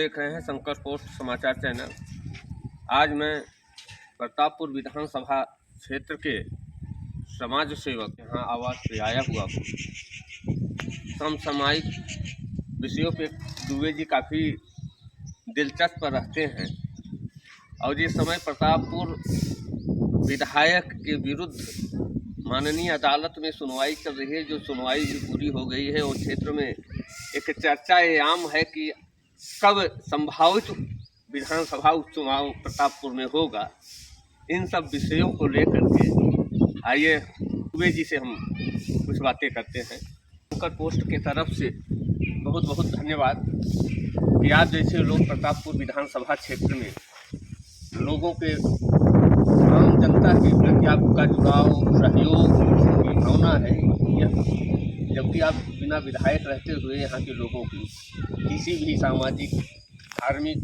देख रहे हैं शंकर पोस्ट समाचार चैनल। आज मैं प्रतापपुर विधानसभा क्षेत्र के समाज सेवक यहाँ आवास पे आया हुआ हूँ। समसामयिक विषयों पे दुबे जी काफ़ी दिलचस्प रहते हैं और इस समय प्रतापपुर विधायक के विरुद्ध माननीय अदालत में सुनवाई चल रही है। जो सुनवाई भी पूरी हो गई है और क्षेत्र में एक चर्चा ये आम है कि कब संभावित विधानसभा उपचुनाव प्रतापपुर में होगा। इन सब विषयों को लेकर के आइए दुबे जी से हम कुछ बातें करते हैं। शंकर पोस्ट के तरफ से बहुत बहुत धन्यवाद कि आप जैसे लोग प्रतापपुर विधानसभा क्षेत्र में लोगों के आम जनता के प्रति आपका जुड़ाव सहयोग की भावना है, जबकि आप बिना विधायक रहते हुए यहाँ के लोगों की किसी भी सामाजिक धार्मिक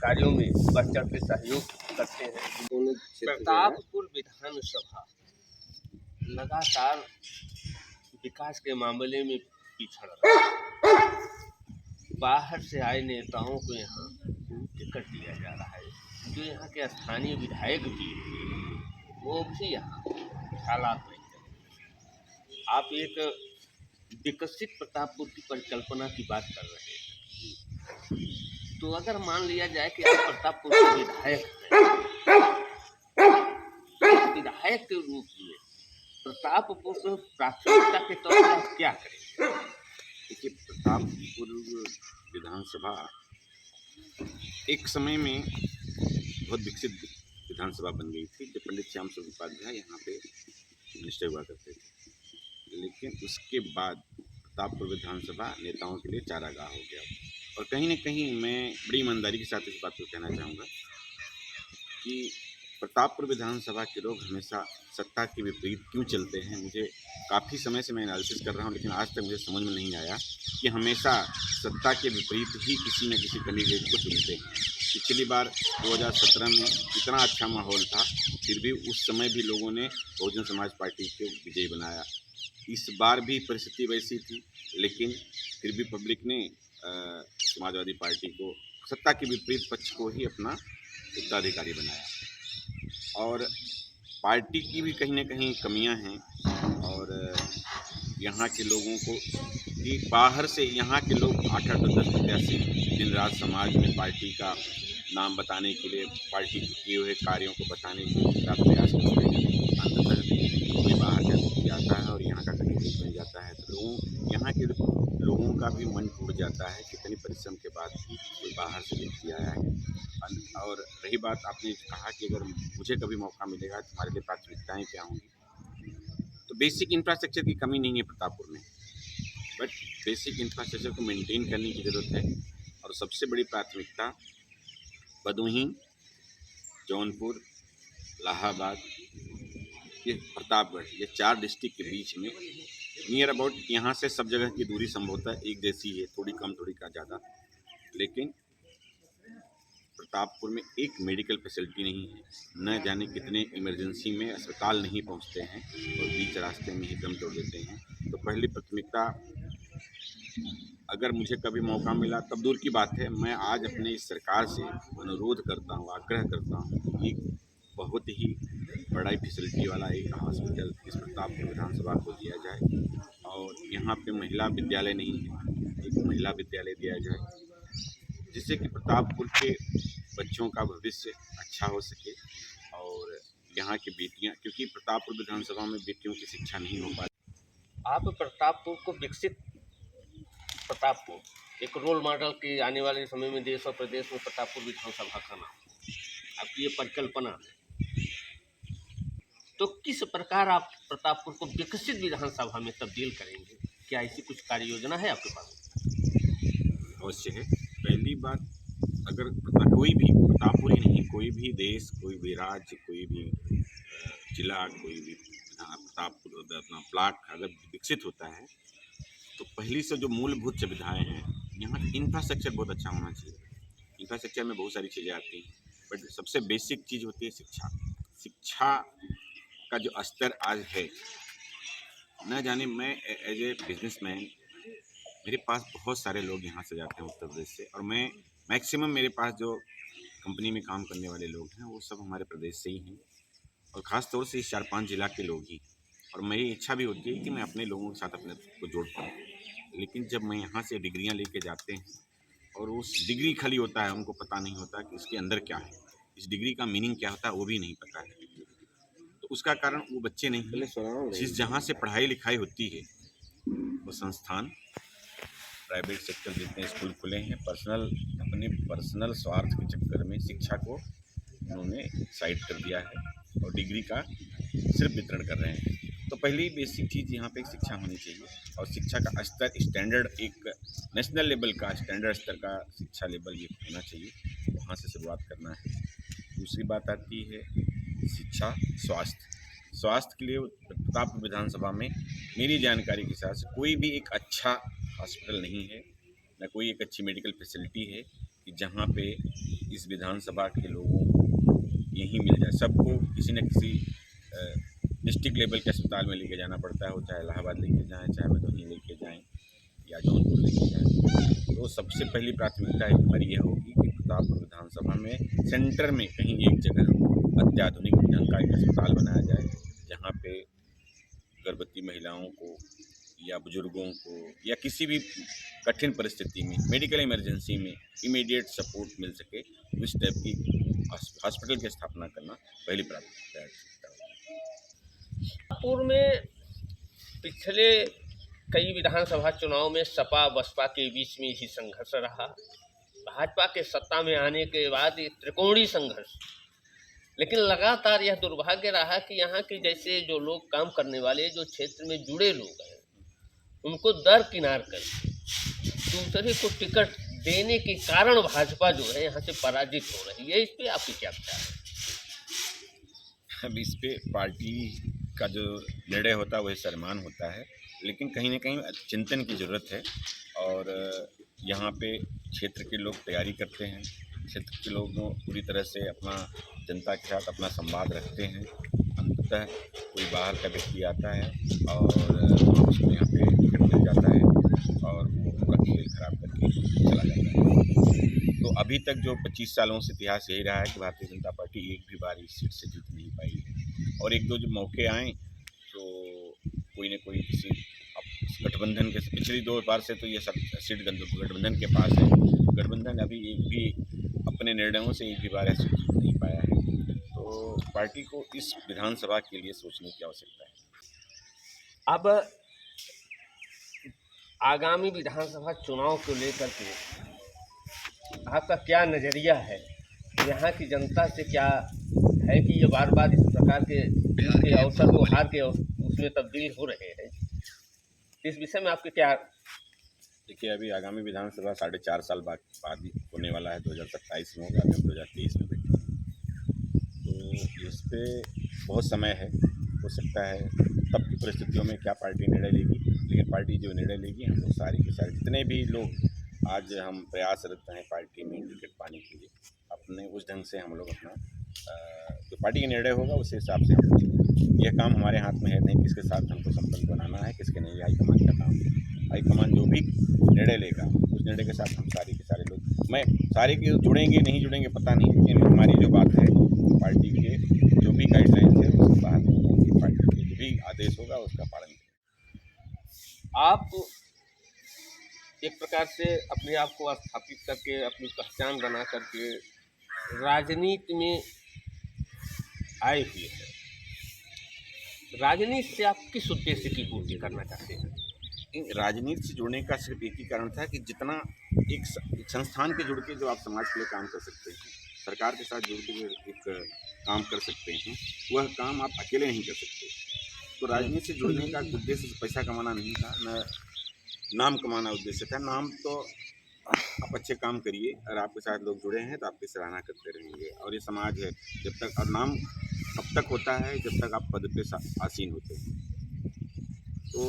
कार्यों में बढ़ चढ़ के सहयोग करते हैं। प्रतापपुर विधानसभा लगातार विकास के मामले में पिछड़ रहा है। बाहर से आए नेताओं को यहाँ टिकट दिया जा रहा है। जो यहाँ के स्थानीय विधायक भी वो भी यहाँ हालात नहीं है। आप एक विकसित प्रतापपुर की परिकल्पना की बात कर रहे हैं, तो अगर मान लिया जाए कि आप प्रतापपुर के विधायक हैं, विधायक के रूप में प्रतापपुर को प्राथमिकता के तौर पर आप क्या करेंगे? देखिए, प्रतापपुर विधानसभा एक समय में बहुत विकसित विधानसभा बन गई थी जब पंडित श्याम सुंदर उपाध्याय यहाँ पे मिनिस्टर हुआ करते थे। लेकिन उसके बाद प्रतापपुर विधानसभा नेताओं के लिए चारागाह हो गया। और कहीं ना कहीं मैं बड़ी ईमानदारी के साथ इस बात को कहना चाहूँगा कि प्रतापपुर विधानसभा के लोग हमेशा सत्ता के विपरीत क्यों चलते हैं। मुझे काफ़ी समय से मैं एनालिसिस कर रहा हूँ, लेकिन आज तक मुझे समझ में नहीं आया कि हमेशा सत्ता के विपरीत ही किसी न किसी कैंडिडेट को चुनते हैं। पिछली बार 2017 में इतना अच्छा माहौल था, फिर भी उस समय भी लोगों ने बहुजन समाज पार्टी को विजयी बनाया। इस बार भी परिस्थिति वैसी थी, लेकिन फिर भी पब्लिक ने समाजवादी पार्टी को सत्ता के विपरीत पक्ष को ही अपना उत्तराधिकारी बनाया। और पार्टी की भी कहीं ना कहीं कमियां हैं। और यहाँ के लोगों को कि बाहर से यहाँ के लोग 8-8 10 प्रत्याशी दिन रात समाज में पार्टी का नाम बताने के लिए, पार्टी के किए हुए कार्यों को बताने के लिए पूरा प्रयास करते हैं। अंततः कोई बाहर जाता है और यहाँ का कैंडिडेट बन जाता है, तो यहाँ के लोगों का भी मन टूट जाता है। कितनी परिश्रम के बाद भी कोई बाहर से व्यक्ति आया है। और रही बात, आपने कहा कि अगर मुझे कभी मौका मिलेगा तो हमारे लिए प्राथमिकताएँ क्या होंगी, तो बेसिक इंफ्रास्ट्रक्चर की कमी नहीं है प्रतापपुर में, बट बेसिक इंफ्रास्ट्रक्चर को मेंटेन करने की ज़रूरत है। और सबसे बड़ी प्राथमिकता भदोही, जौनपुर, इलाहाबाद, ये प्रतापगढ़, ये 4 डिस्ट्रिक्ट के बीच में नियर अबाउट यहाँ से सब जगह की दूरी संभवतः एक जैसी है, थोड़ी कम थोड़ी का ज़्यादा। लेकिन प्रतापपुर में एक मेडिकल फैसिलिटी नहीं है। न जाने कितने इमरजेंसी में अस्पताल नहीं पहुँचते हैं और बीच रास्ते में ही दम तोड़ देते हैं। तो पहली प्राथमिकता, अगर मुझे कभी मौका मिला, तब दूर की बात है, मैं आज अपने इस सरकार से अनुरोध करता हूँ, आग्रह करता हूँ कि बहुत ही बड़ा फैसिलिटी वाला एक हॉस्पिटल इस प्रतापपुर विधानसभा को दिया जाए। और यहाँ पे महिला विद्यालय नहीं है, एक महिला विद्यालय दिया जाए, जिससे कि प्रतापपुर के बच्चों का भविष्य अच्छा हो सके। और यहाँ की बेटियाँ, क्योंकि प्रतापपुर विधानसभा में बेटियों की शिक्षा नहीं हो पाती। आप प्रतापपुर को विकसित प्रतापपुर एक रोल मॉडल के आने वाले समय में देश और प्रदेश में प्रतापपुर विधानसभा का नाम, आपकी ये परिकल्पना है, तो किस प्रकार आप प्रतापपुर को विकसित विधानसभा में तब्दील करेंगे? क्या ऐसी कुछ कार्य योजना है आपके पास? अवश्य है। पहली बात, अगर कोई भी प्रतापपुर ही नहीं, कोई भी देश, कोई भी राज्य, कोई भी जिला, कोई भी प्रतापपुर अपना प्लाट अगर विकसित होता है, तो पहली से जो मूलभूत सुविधाएं हैं, यहाँ इंफ्रास्ट्रक्चर बहुत अच्छा होना चाहिए। इंफ्रास्ट्रक्चर में बहुत सारी चीज़ें आती हैं, बट सबसे बेसिक चीज़ होती है शिक्षा। शिक्षा का जो स्तर आज है, न जाने, मैं एज ए बिजनेसमैन, मेरे पास बहुत सारे लोग यहाँ से जाते हैं उत्तर प्रदेश से, और मैं मैक्सिमम मेरे पास जो कंपनी में काम करने वाले लोग हैं वो सब हमारे प्रदेश से ही हैं, और ख़ास तौर से इस 4-5 जिला के लोग ही। और मेरी इच्छा भी होती है कि मैं अपने लोगों के साथ अपने को जोड़ पाऊँ। लेकिन जब मैं यहाँ से डिग्रियाँ लेके जाते हैं और उस डिग्री खाली होता है, उनको पता नहीं होता कि इसके अंदर क्या है, इस डिग्री का मीनिंग क्या होता है वो भी नहीं पता है। तो उसका कारण वो बच्चे नहीं हैं जिस जहाँ से पढ़ाई लिखाई होती है वो संस्थान, प्राइवेट सेक्टर जितने स्कूल खुले हैं, अपने पर्सनल स्वार्थ के चक्कर में शिक्षा को उन्होंने साइड कर दिया है और डिग्री का सिर्फ वितरण कर रहे हैं। तो पहली बेसिक चीज़ यहाँ पे शिक्षा होनी चाहिए, और शिक्षा का स्तर स्टैंडर्ड एक नेशनल लेवल का स्टैंडर्ड स्तर का शिक्षा लेवल ये होना चाहिए, वहाँ से शुरुआत करना है। दूसरी बात आती है शिक्षा स्वास्थ्य के लिए प्रतापपुर विधानसभा में मेरी जानकारी के हिसाब से कोई भी एक अच्छा हॉस्पिटल नहीं है, न कोई एक अच्छी मेडिकल फैसिलिटी है कि जहाँ पे इस विधानसभा के लोगों को यहीं मिल जाए। सबको किसी न किसी डिस्ट्रिक्ट लेवल के अस्पताल में लेके जाना पड़ता है, वो चाहे इलाहाबाद लेके जाएँ, चाहे भदोही लेके जाएँ या जौनपुर लेके जाएँ। तो सबसे पहली प्राथमिकता हमारी यह होगी कि प्रतापपुर विधानसभा में सेंटर में कहीं एक जगह अत्याधुनिक ढंग का एक अस्पताल बनाया जाए, जहाँ पे गर्भवती महिलाओं को या बुजुर्गों को या किसी भी कठिन परिस्थिति में मेडिकल इमरजेंसी में इमीडिएट सपोर्ट मिल सके, उस टाइप की हॉस्पिटल की स्थापना करना पहली प्राथमिकता है। पूर्व में पिछले कई विधानसभा चुनाव में सपा बसपा के बीच में ही संघर्ष रहा। भाजपा के सत्ता में आने के बाद ये त्रिकोणीय संघर्ष, लेकिन लगातार यह दुर्भाग्य रहा कि यहाँ के जैसे जो लोग काम करने वाले, जो क्षेत्र में जुड़े लोग हैं, उनको दरकिनार कर दूसरे को टिकट देने के कारण भाजपा जो है यहाँ से पराजित हो रही है। इस पर आपकी क्या विचार है? अब इस पे पार्टी का जो निर्णय होता है वही सम्मान होता है, लेकिन कहीं ना कहीं चिंतन की ज़रूरत है। और यहाँ पे क्षेत्र के लोग तैयारी करते हैं, क्षेत्र के लोग पूरी तरह से अपना जनता के साथ अपना संवाद रखते हैं। अंततः कोई बाहर का व्यक्ति आता है और उसको यहाँ पे टिकट मिल जाता है और वो पूरा खेल खराब करके चला जाता है। तो अभी तक जो 25 सालों से इतिहास यही रहा है कि भारतीय जनता पार्टी एक भी बार इस सीट से जीत नहीं पाई है, और एक दो जो मौके आए तो कोई न कोई किसी गठबंधन के, पिछली 2 बार से तो ये सब सीट गठबंधन के पास है। गठबंधन अभी एक भी अपने निर्णयों से एक भी बार ऐसी जीत नहीं पाया है। तो पार्टी को इस विधानसभा के लिए सोचने की आवश्यकता है। अब आगामी विधानसभा चुनाव को लेकर के आपका क्या नज़रिया है? यहाँ की जनता से क्या है कि ये बार बार इस प्रकार के अवसर को हार के उसमें तब्दील हो रहे हैं? इस विषय में आपके क्या? देखिए, अभी आगामी विधानसभा 4.5 साल बाद होने वाला है, 2027 में होगा, अभी हम 2023 में बैठे हैं। तो इस पर बहुत समय है, हो सकता है तब की परिस्थितियों में क्या पार्टी निर्णय लेगी, लेकिन पार्टी जो निर्णय लेगी हम लोग सारे के सारे जितने भी लोग आज हम प्रयासरत हैं पार्टी में टिकट पाने के लिए, अपने उस ढंग से हम लोग अपना जो पार्टी का निर्णय होगा उस हिसाब से हम लोग चलेंगे। यह काम हमारे हाथ में है नहीं किसके साथ हमको संबंध बनाना है, किसके नहीं। हाईकमान का काम है, हाईकमान जो भी निर्णय लेगा उस निर्णय के साथ हम सारे के सारे लोग, मैं सारे के जुड़ेंगे नहीं जुड़ेंगे पता नहीं, लेकिन हमारी जो बात है पार्टी के जो भी गाइडलाइंस है उसके बाहर पार्टी के जो भी आदेश होगा उसका पालन करें। आप एक प्रकार से अपने आप को स्थापित करके अपनी पहचान बना करके राजनीति में आए हुए हैं। राजनीति से आप किस उद्देश्य की पूर्ति करना चाहते हैं? राजनीति से जुड़ने का सिर्फ एक ही कारण था कि जितना एक संस्थान के जुड़ के जो आप समाज के लिए काम कर सकते हैं, सरकार के साथ जुड़ के एक काम कर सकते हैं, वह काम आप अकेले नहीं कर सकते। तो राजनीति से जुड़ने का उद्देश्य पैसा कमाना नहीं था, न नाम कमाना उद्देश्य था। नाम तो आप अच्छे काम करिए और आपके साथ लोग जुड़े हैं तो आपकी सराहना करते रहेंगे, और ये समाज है जब तक, और नाम तब तक होता है जब तक आप पद पे आसीन होते हैं। तो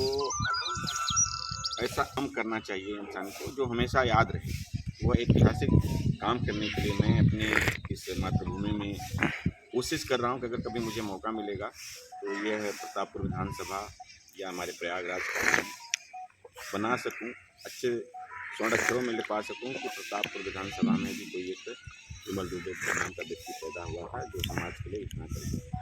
ऐसा काम करना चाहिए इंसान को जो हमेशा याद रहे। वह ऐतिहासिक काम करने के लिए मैं अपने इस मातृभूमि में कोशिश कर रहा हूँ कि अगर कभी मुझे मौका मिलेगा तो यह है प्रतापपुर विधानसभा या हमारे प्रयागराज का नाम बना सकूँ, अच्छे स्वर्ण अक्षरों में लिखवा सकूं कि प्रतापपुर विधानसभा में भी कोई एक विमल दुबे नाम का व्यक्ति पैदा हुआ था जो समाज के लिए इतना कर गया।